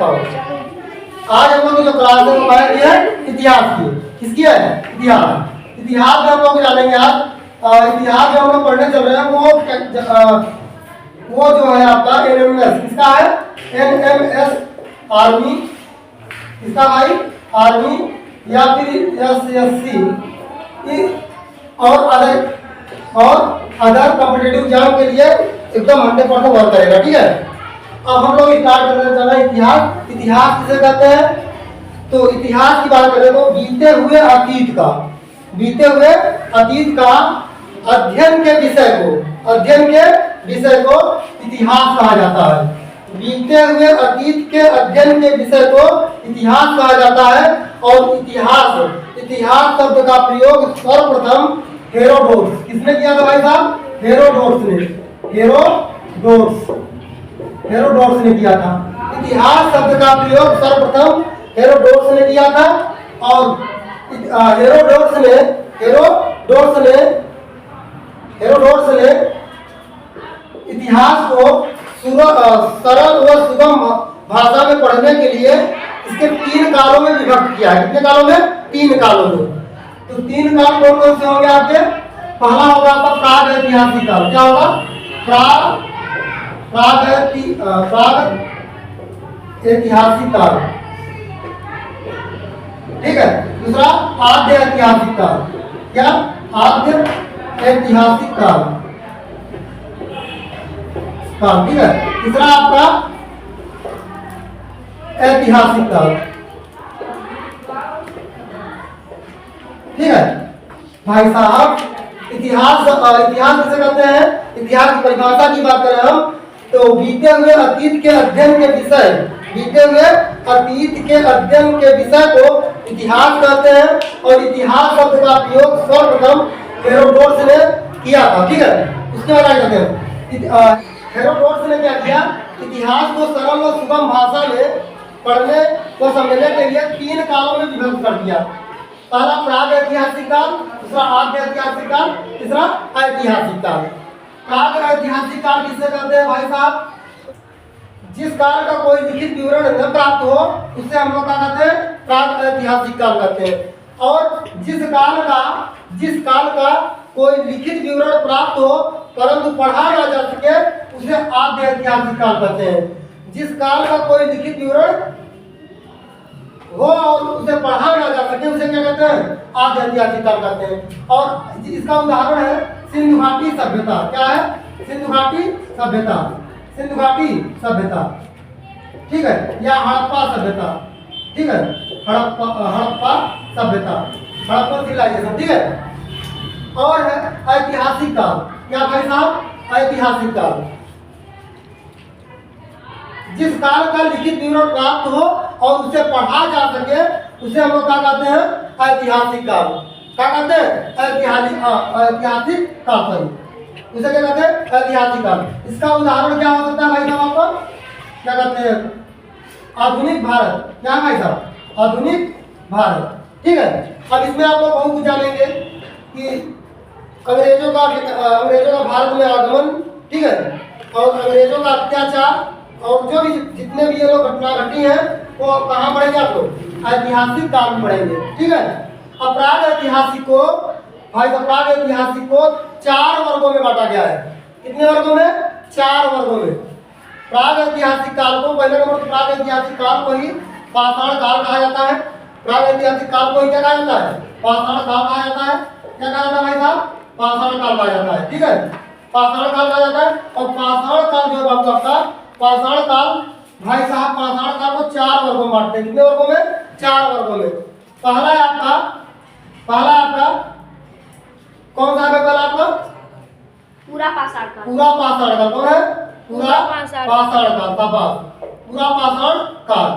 तो आज हम लोग की जो क्लास है वो है इतिहास की। किसकी है? इतिहास। इतिहास में हम लोग जानेंगे आज इतिहास जो हम लोग पढ़ने चल रहे हैं वो जो है आपका एनएमएस। किसका है? NMS army. किसका भाई? आर्मी या फिर एसएससी और अदर कॉम्पिटिटिव एग्जाम के लिए एकदम 100% वर्क करेगा। ठीक है, अब हम लोग स्टार्ट करने चल रहे हैं इतिहास। इतिहास किसे कहते हैं? तो इतिहास की बात करें तो बीते हुए अतीत का अध्ययन के विषय को इतिहास कहा जाता है। बीते हुए अतीत के अध्ययन के विषय को इतिहास कहा जाता है। और इतिहास शब्द का प्रयोग सर्वप्रथम हेरोडोटस किसने किया था भाई साहब? हेरोडोटस ने किया था। इतिहास शब्द का प्रयोग सर्वप्रथम हेरोडोटस ने किया था। और हेरोडोटस ने इतिहास को सरल व सुगम भाषा में पढ़ने के लिए इसके 3 कालों में विभक्त किया है। कितने कालों में? 3 कालों में। तो 3 काल कौन कौन से होंगे आपके? पहला होगा आपका प्राग ऐतिहासिक काल। क्या होगा? प्राग ऐतिहासिक काल। ठीक है। दूसरा आद्य ऐतिहासिक काल। क्या? आद्य ऐतिहासिक काल। ठीक है। तीसरा आपका ऐतिहासिक काल। ठीक है भाई साहब, इतिहास किसे कहते हैं? इतिहास की परिभाषा की बात करें हम तो बीते हुए अतीत के अध्ययन के विषय को इतिहास कहते हैं। और इतिहास शब्द का प्रयोग सर्वप्रथम हेरोडोटस ने किया था। ठीक है, उसके बाद आगे कहते हैं हेरोडोटस ने क्या किया? इतिहास को सरल और सुगम भाषा में पढ़ने को समझने के लिए 3 कालों में विभक्त कर दिया। पहला प्राग ऐतिहासिक काल, दूसरा आद्य ऐतिहासिक काल, तीसरा ऐतिहासिक काल। प्राग ऐतिहासिक काल किसे कहते हैं भाई साहब? जिस काल का कोई लिखित विवरण न प्राप्त हो उसे हम लोग क्या कहते हैं? प्राग ऐतिहासिक काल कहते हैं। और जिस काल का कोई लिखित विवरण प्राप्त हो परंतु पढ़ा ना जा सके उसे आद्य ऐतिहासिक काल कहते हैं। जिस काल का कोई लिखित विवरण हो और उसे पढ़ा ना जा सके उसे क्या कहते हैं? आद्य ऐतिहासिक काल कहते हैं। और इसका उदाहरण है सिंधु घाटी सभ्यता। क्या है? सिंधु घाटी सभ्यता। ठीक है, या हड़प्पा सभ्यता। ठीक है, हड़प्पा सभ्यता, हड़प्पन सिविलाइजेशन। ठीक है। और है ऐतिहासिक काल। क्या भाई साहब? ऐतिहासिक काल जिस काल का लिखित विवरण प्राप्त हो और उसे पढ़ा जा सके उसे हम लोग क्या कहते हैं? ऐतिहासिक काल। क्या कहते हैं? ऐतिहासिक काल। उसे क्या कहते हैं? ऐतिहासिक काल। इसका उदाहरण क्या हो सकता है भाई साहब? आपको क्या कहते हैं? आधुनिक भारत। क्या भाई साहब? आधुनिक भारत। ठीक है। अब इसमें आप लोग बहुत कुछ जानेंगे कि अंग्रेजों का भारत में आगमन। ठीक है, और अंग्रेजों का अत्याचार और जो भी जितने भी ये लोग घटना घटी है वो कहाँ पढ़ेंगे आप लोग? ऐतिहासिक काल में पढ़ेंगे। ठीक है। अब प्राग ऐतिहासिक को 4 वर्गों में बांटा गया है। कितने वर्गों में? 4 वर्गों में। प्राग ऐतिहासिक काल को पहले नंबर प्राग ऐतिहासिक काल को ही पाषाण काल कहा जाता है। प्राग ऐतिहासिक काल को ही क्या कहा जाता है? पाषाण काल कहा जाता है। क्या कहा जाता है भाई साहब? पाषाण काल कहा जाता है। ठीक है, पाषाण काल कहा जाता है। और पाषाण काल जो बात करता है पाषाण काल भाई साहब, पाषाण काल को 4 वर्गों में बांटते हैं। कितने वर्गों में? 4 वर्गों में। पहला आपका कौन सा है? पहला आपका पूरा पाषाण काल। कौन है? पूरा पाषाण काल। पूरा पाषाण काल।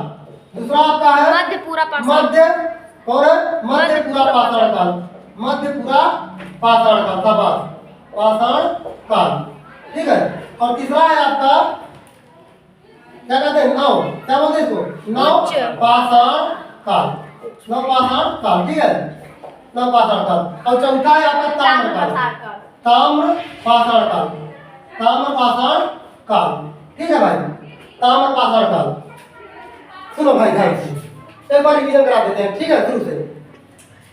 दूसरा आपका है मध्य पूरा पाषाण। मध्य कौन है? मध्य पूरा पाषाण काल। मध्य पूरा पाषाण काल। पाषाण काल। ठीक है। और तीसरा है आपका क्या कहते हैं? नव। क्या बोलते हैं इसको? नव पाषाण काल। नव पाषाण काल। ठीक है, नव पाषाण काल। और चौथा है आपका ताम्र पाषाण काल। ठीक है भाई, ताम्र पाषाण काल। सुनो भाई ध्यान से, एक बार रिवीजन करा देते हैं, ठीक है, शुरू से।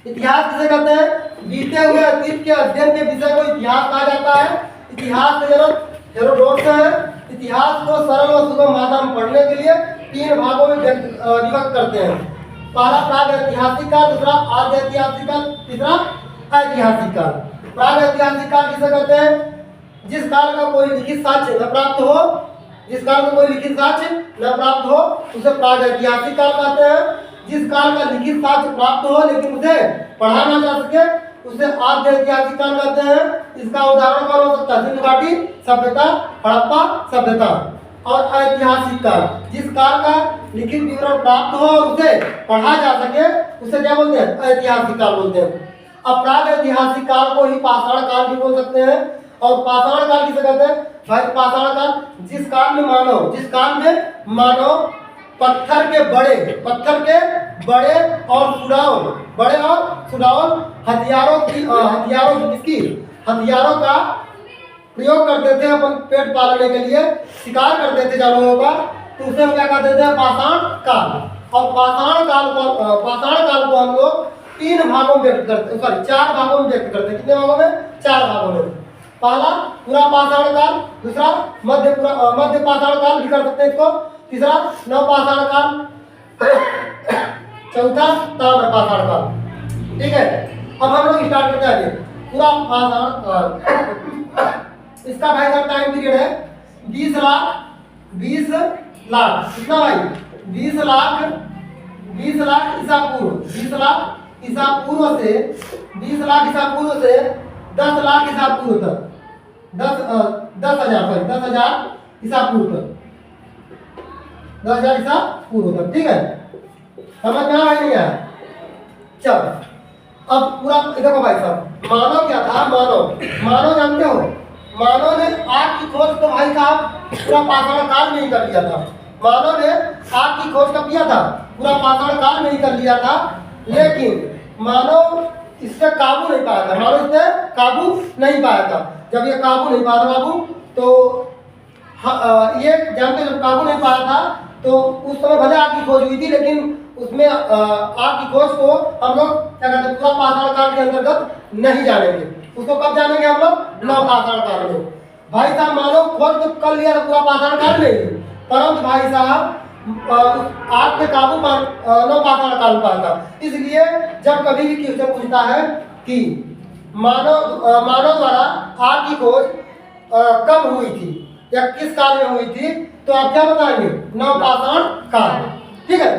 इतिहास किसे कहते हैं? बीते हुए अतीत के अध्ययन के विषय को इतिहास कहा जाता है। इतिहास के जनक हेरोडोटस है। इतिहास को सरल और सुगम भाषा में पढ़ने के लिए 3 भागों में विभक्त करते हैं। पहला प्राग ऐतिहासिक काल, दूसरा आद्य ऐतिहासिक काल, तीसरा ऐतिहासिक काल। प्राग ऐतिहासिक काल किसे कहते हैं? जिस काल का कोई लिखित साक्ष्य न प्राप्त हो, जिस काल का कोई लिखित साक्ष्य न प्राप्त हो उसे प्राग ऐतिहासिक काल कहते हैं। जिस काल का लिखित साक्ष्य प्राप्त हो लेकिन उसे पढ़ा ना जा सके उसे आद्य ऐतिहासिक काल कहते हैं। इसका उदाहरण कौन हो सकता है? सिंधु घाटी सभ्यता, हड़प्पा सभ्यता। और ऐतिहासिक काल, जिस काल का लिखित विवरण प्राप्त हो और उसे पढ़ा जा सके उसे क्या बोलते हैं? ऐतिहासिक काल बोलते हैं। अब प्राग ऐतिहासिक काल को ही पाषाण काल भी बोल सकते हैं। और पाषाण काल किसे कहते हैं? भाई पाषाण काल जिस काल में मानव पत्थर के बड़े और सुडाउन हथियारों का प्रयोग करते थे अपन पेट पालने के लिए, शिकार करते थे जानवरों का, तो उसे हम क्या कहते थे? पाषाण काल। और पाषाण काल को हम लोग 3 भागों में व्यक्त करते, सॉरी 4 भागों में व्यक्त करते हैं। कितने भागों में? 4 भागों में। पहला पूरा पाषाण काल, दूसरा मध्य पाषाण काल भी कर सकते हैं इसको, तीसरा नव पाषाण काल, चौथा ताम्र पाषाण काल। ठीक है, अब हम लोग स्टार्ट करते हैं पूरा पाषाण काल। इसका भाई साहब टाइम पीरियड है 20 लाख कितना भाई? 20 लाख ईसा पूर्व, 20 लाख ईसा पूर्व से 10 लाख ईसा पूर्व तक, 10,000 ईसा पूर्व तक, 10,000 ईसा पूर्व तक। ठीक है, समझ में आया नहीं आया? चल अब पूरा देखो भाई साहब, मानव क्या था? मानव जानते हो? मानव ने आग की खोज तो भाई साहब पूरा पाषाण काल में ही कर लिया था। मानव ने आग की खोज कब किया था? पूरा पाषाण काल में ही कर लिया था। लेकिन मानव इससे काबू नहीं पाया था। जब ये काबू नहीं पाया था बाबू, तो ये जानते जब काबू नहीं पाया था तो उस समय भले आग की खोज हुई थी, लेकिन उसमें आग की खोज को हम लोग क्या कहते हैं? पूरा पाषाण काल के अंतर्गत नहीं जानेंगे। उसको कब जानेंगे हम लोग? नव पाषाण काल में। भाई साहब मानव खोज तो कर लिया था पूरा पाषाण काल में, परंतु भाई साहब आग पे काबू नव पाषाण काल में पाया था। इसलिए जब कभी भी क्वेश्चन पूछता है कि मानव द्वारा आग की खोज कब हुई थी या किस काल में हुई थी, तो आप क्या बताएंगे? नव पाषाण काल। ठीक है,